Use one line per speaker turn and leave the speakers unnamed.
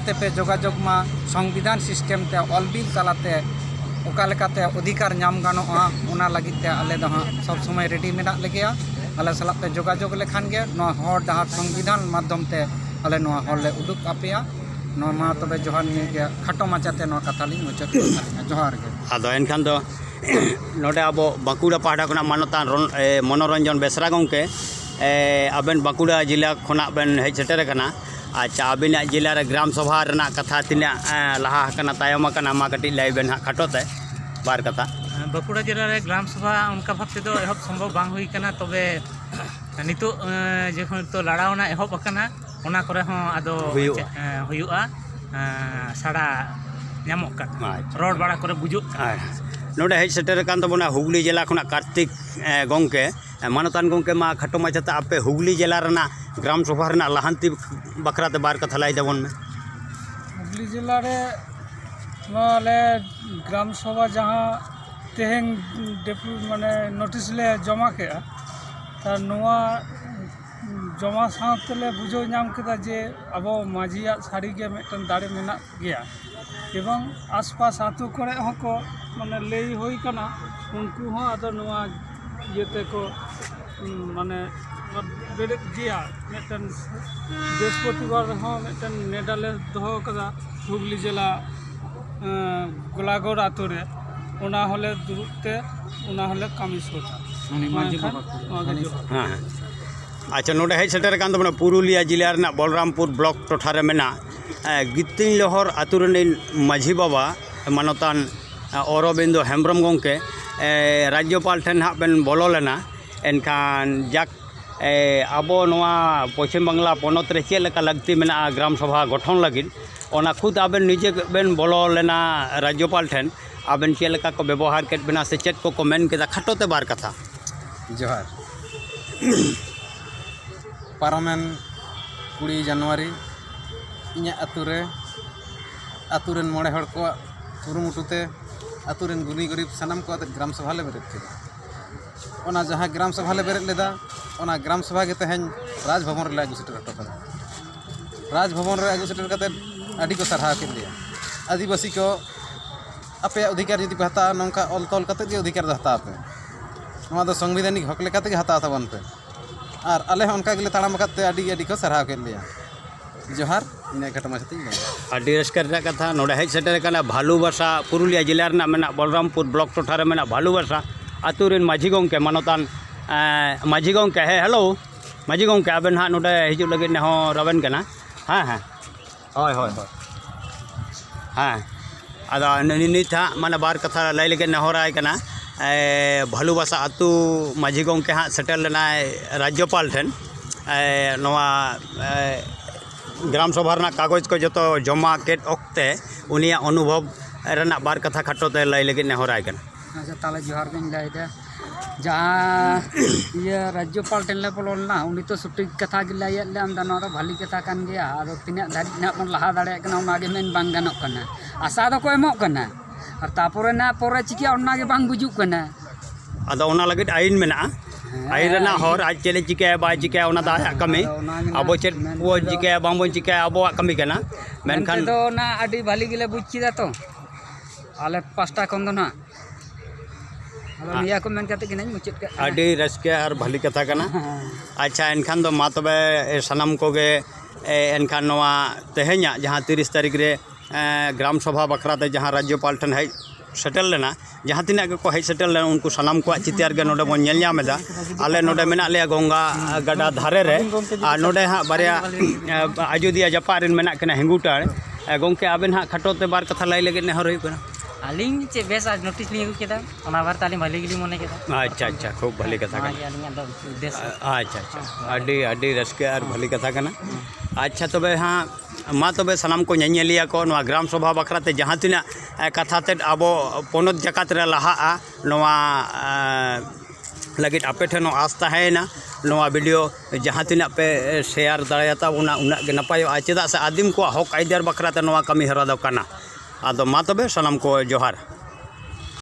जाते पे जोगाजोग मा संविधान सिस्टम ते ऑलबिल तलाते ओकालेकाते अधिकार नाम गानोआ ओना लगिते आले दो हाँ सब समय रेडी मेना लगेया आले सलाते जोगाजोग लेखान गे नोआ हर डाहार संविधान माध्यम ते आले नोआ हर ले उदुक आपेया नोआ मा तबे जोहार निये गे खाटो माचाते नोआ कथा लिंग मुचाद जोहार गे
आदो एनखान दो नोडे आबो बांकुड़ा पाहटा खना मानतान मनोरंजन बेसरा गंके आबेन बांकुड़ा जिला खना बेन हेज सेटेर कना अच्छा आबिना जिला रे ग्राम सभा रना कथा तिना लहा कना तायम कना मा कटी लाई बेन खाटोते बार कथा
बांकुड़ा जिला रे ग्राम सभा उनका भाव से एहब संभव बांग हुई कना तबे नितो जेखन तो लड़ावना एहब कना ओना करे हो आदो हुयुआ साड़ा ᱧᱟᱢᱚᱜ ᱠᱟᱱᱟ ᱨᱚᱲ ᱵᱟᱲᱟ ᱠᱚᱨᱮ ᱵᱩᱡᱩᱜ ᱠᱟᱱᱟ
नोडे हेज सेटेर कान तबोना हुगली जिला खना कार्तिक गंके मानतान गंके मा खाटो माचाते आपे हुगली जिला रना ग्राम सभा रना लाहांती बखराते बार कथा लाई दबन में
हुगली जिला रे नोले ग्राम सभा जहाँ तेहेन डेपू माने नोटिस ले जमा के तार नोआ जमा साथले बुझो नाम केदा जे अबो माझिया साड़ी के मेटन दाड़े मेना गया एवं आसपास आतु करे हको माने लई होई कना उनको हो आदो नोआ येते को माने बेरेट गया मेटन बृहस्पतिवार हो मेटन नेडाले दहो कदा हुगली जिला गोलागोर आतु रे ओना हले दुरुते ओना हले कामी सोता
हाँ अच्छा नोडे हेज सेटेर कान तबोना पुरुलिया जिला रना बलरामपुर ब्लॉक टोठा रे मेना गितिन लहर आतु रेन माझी बाबा मानतान अरबिंदो हेम्ब्रम गंके राज्यपाल ठेन हाँ बेन बोलो लेना एनखान जाक आबो नोआ पश्चिम बांगला पनत रे चेद लेका लगती मेना ग्राम सभा गठन लगिन ओना खुद आबेन निजे बेन बोलो लेना राज्यपाल ठेन आबेन चेद लेका को व्यवहार केट बेना से चेद को मेन केदा खाटोते बार कथा
जोहार पारमेन 20 जनवरी इन्या आतुरेन मोड़े हड़ को कुरुमुटुते आतुरेन गुनी गरीब सानाम को ग्राम सभा ले बेरेद केदा ओना जहाँ ग्राम सभा ले बेरेद लेदा ओना ग्राम सभा के तेहेन राजभवन रे आगु सेटर हटो कदा राजभवन रे आगु सेटर कते आदि को सरहा के लिया आदिवासी को आपे अधिकार यदि हता नौका ऑल तौल कते जे अधिकार हता आपे नोआ दो संवैधानिक हक लेकाते हता तबन पे और आले उनका गेले ताड़ाम कते आदि को सरहा के लिया जोहार इन घटना
आदि रस्कर कथा नोडे हेज सेटेर काना भालुबासा पुरुलिया जिला रना मेना बलरामपुर ब्लॉक टोठा रे मेना भालुबासा आतु रेन माझी गंके मानतान माझी गंके हेलो माझी गंके आबेन हाँ नोडे हिजु लगे ने हो रबेन कना हाँ हाँ होय होय होय हाँ आदा नित हाँ माने बार कथा लाई लगे नेहराय कना भालुबासा आतु माझी गंके हाँ सेटेर लेना राज्यपाल ठेन नोआ ग्राम सभा रना कागज को जो जमा केट ओक्ते उनिया अनुभव रना बार कथा खाटोते लाई लगे नेहराय कना
अच्छा ताले जोहार गन लाइदा जहाँ ये राज्यपाल टेन ले बोलना उनी तो सटीक कथा गे लाइया ले आमदा नोरा भाली कथा कान गया आरो तिना धारी ना मन लहा दाड़े कना उनागे मेन बांग गानोक कना आशा दो को एमोक कना और तापोरे ना पोरे चिकिया उनागे बांग बुजुक कना
आदा ओना लगित आइन मेना आइन रना हर आज चले चिके बाय चिके ओना दा कमी अबो चेद वो चिके बांबो चिके अबो कमी कना मेनखान
तो ना आडी भाली गिले बुचिदा तो आले पास्टा कोन दो ना निया को मेन कते कि नहीं मुचित
आडी रसके और भली कथा कना अच्छा एनखान दो मा तबे सनम कोगे एनखान नोआ तेहे냐 जहाँ 30 तारीख रे ग्राम सभा बखराते जहाँ राज्यपाल ठन हेज सेटल लेना जहाँ तीना को हेज सेटल लेना उनको सनाम को चितार के नोडे बन नेल ᱧᱟᱢ ᱮᱫᱟ आले नोडे मेना ले गंगा गडा धारे रे आ नोडे हाँ बारिया अयोध्या जपारेन मेना कना हिंगुटार गंके आबेन हाँ खाटोते बार कथा लाई लगे नेहर हुई कना
आलिंग चे बेस आज नोटिस लियो केदा ओना बार ताली भली गिली मने केदा
अच्छा अच्छा खूब भली कथा कना अच्छा अच्छा आडी रसके और भली कथा कना अच्छा तबे हाँ मा तबे सनाम को ñeñeliya को नोआ ग्राम सभा बखराते जहाँ तीना कथा ते आबो पनत जकात रे लहा नोआ लगित आपे ठेनो आस ताहेना नोआ वीडियो जहाँ तीना पे शेयर दाड़ायाता उना उना गे नपायो चेदा से आदिम को हक आइदार बखराते नोआ कमी हरा दो कना आदो मा तबे सनाम को जोहार।